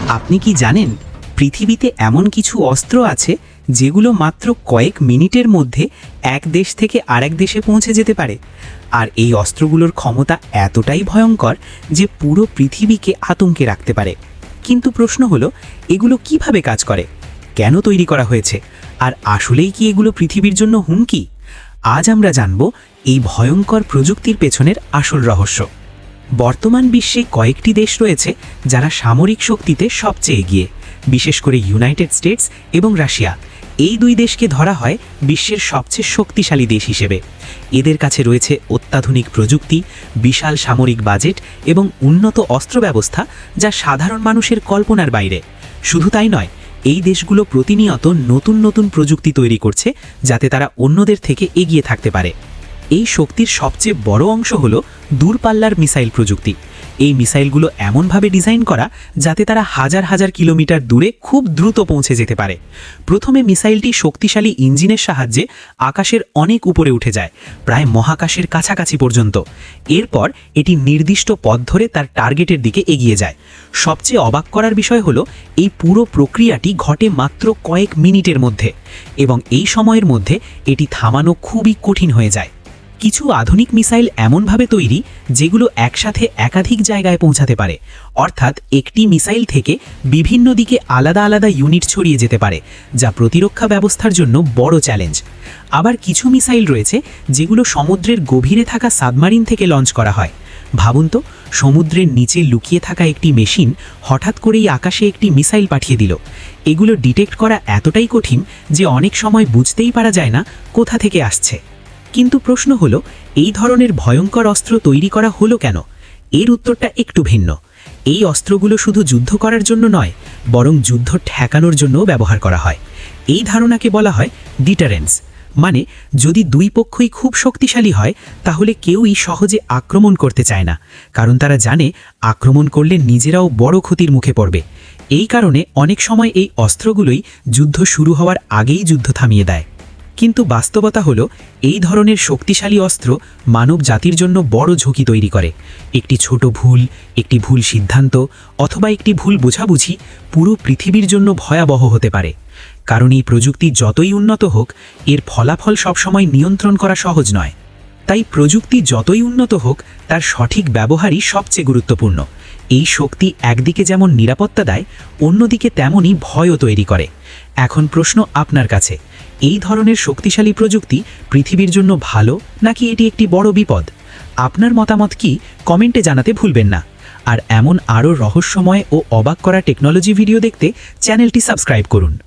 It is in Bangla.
আপনি কি জানেন পৃথিবীতে এমন কিছু অস্ত্র আছে যেগুলো মাত্র কয়েক মিনিটের মধ্যে এক দেশ থেকে আরেক দেশে পৌঁছে যেতে পারে? আর এই অস্ত্রগুলোর ক্ষমতা এতটাই ভয়ঙ্কর যে পুরো পৃথিবীকে আতঙ্কে রাখতে পারে। কিন্তু প্রশ্ন হলো, এগুলো কিভাবে কাজ করে, কেন তৈরি করা হয়েছে, আর আসলেই কি এগুলো পৃথিবীর জন্য হুমকি? আজ আমরা জানব এই ভয়ঙ্কর প্রযুক্তির পেছনের আসল রহস্য। বর্তমান বিশ্বে কয়েকটি দেশ রয়েছে যারা সামরিক শক্তিতে সবচেয়ে এগিয়ে, বিশেষ করে ইউনাইটেড স্টেটস এবং রাশিয়া। এই দুই দেশকে ধরা হয় বিশ্বের সবচেয়ে শক্তিশালী দেশ হিসেবে। এদের কাছে রয়েছে অত্যাধুনিক প্রযুক্তি, বিশাল সামরিক বাজেট এবং উন্নত অস্ত্র ব্যবস্থা, যা সাধারণ মানুষের কল্পনার বাইরে। শুধু তাই নয়, এই দেশগুলো প্রতিনিয়ত নতুন নতুন প্রযুক্তি তৈরি করছে যাতে তারা অন্যদের থেকে এগিয়ে থাকতে পারে। এই শক্তির সবচেয়ে বড় অংশ হলো দূরপাল্লার মিসাইল প্রযুক্তি। এই মিসাইলগুলো এমনভাবে ডিজাইন করা যাতে তারা হাজার হাজার কিলোমিটার দূরে খুব দ্রুত পৌঁছে যেতে পারে। প্রথমে মিসাইলটি শক্তিশালী ইঞ্জিনের সাহায্যে আকাশের অনেক উপরে উঠে যায়, প্রায় মহাকাশের কাছাকাছি পর্যন্ত। এরপর এটি নির্দিষ্ট পথ ধরে তার টার্গেটের দিকে এগিয়ে যায়। সবচেয়ে অবাক করার বিষয় হলো, এই পুরো প্রক্রিয়াটি ঘটে মাত্র কয়েক মিনিটের মধ্যে, এবং এই সময়ের মধ্যে এটি থামানো খুবই কঠিন হয়ে যায়। কিছু আধুনিক মিসাইল এমনভাবে তৈরি যেগুলো একসাথে একাধিক জায়গায় পৌঁছাতে পারে, অর্থাৎ একটি মিসাইল থেকে বিভিন্ন দিকে আলাদা আলাদা ইউনিট ছড়িয়ে যেতে পারে, যা প্রতিরক্ষা ব্যবস্থার জন্য বড় চ্যালেঞ্জ। আবার কিছু মিসাইল রয়েছে যেগুলো সমুদ্রের গভীরে থাকা সাবমারিন থেকে লঞ্চ করা হয়। ভাবুন তো, সমুদ্রের নিচে লুকিয়ে থাকা একটি মেশিন হঠাৎ করেই আকাশে একটি মিসাইল পাঠিয়ে দিল। এগুলো ডিটেক্ট করা এতটাই কঠিন যে অনেক সময় বুঝতেই পারা যায় না কোথা থেকে আসছে। কিন্তু প্রশ্ন হলো, এই ধরনের ভয়ঙ্কর অস্ত্র তৈরি করা হলো কেন? এর উত্তরটা একটু ভিন্ন। এই অস্ত্রগুলো শুধু যুদ্ধ করার জন্য নয়, বরং যুদ্ধ ঠেকানোর জন্যও ব্যবহার করা হয়। এই ধারণাকে বলা হয় ডিটারেন্স। মানে, যদি দুই পক্ষই খুব শক্তিশালী হয়, তাহলে কেউই সহজে আক্রমণ করতে চায় না, কারণ তারা জানে আক্রমণ করলে নিজেরাও বড় ক্ষতির মুখে পড়বে। এই কারণে অনেক সময় এই অস্ত্রগুলোই যুদ্ধ শুরু হওয়ার আগেই যুদ্ধ থামিয়ে দেয়। কিন্তু বাস্তবতা হলো, এই ধরনের শক্তিশালী অস্ত্র মানব জাতির জন্য বড় ঝুঁকি তৈরি করে। একটি ছোট ভুল, একটি ভুল সিদ্ধান্ত, অথবা একটি ভুল বোঝাবুঝি পুরো পৃথিবীর জন্য ভয়াবহ হতে পারে। কারণ এই প্রযুক্তি যতই উন্নত হোক, এর ফলাফল সবসময় নিয়ন্ত্রণ করা সহজ নয়। তাই প্রযুক্তি যতই উন্নত হোক, তার সঠিক ব্যবহারই সবচেয়ে গুরুত্বপূর্ণ। এই শক্তি একদিকে যেমন নিরাপত্তা দেয়, অন্যদিকে তেমনই ভয়ও তৈরি করে। এখন প্রশ্ন আপনার কাছে, এই ধরনের শক্তিশালী প্রযুক্তি পৃথিবীর জন্য ভালো, নাকি এটি একটি বড় বিপদ? আপনার মতামত কি কমেন্টে জানাতে ভুলবেন না। আর এমন আরও রহস্যময় ও অবাক করা টেকনোলজি ভিডিও দেখতে চ্যানেলটি সাবস্ক্রাইব করুন।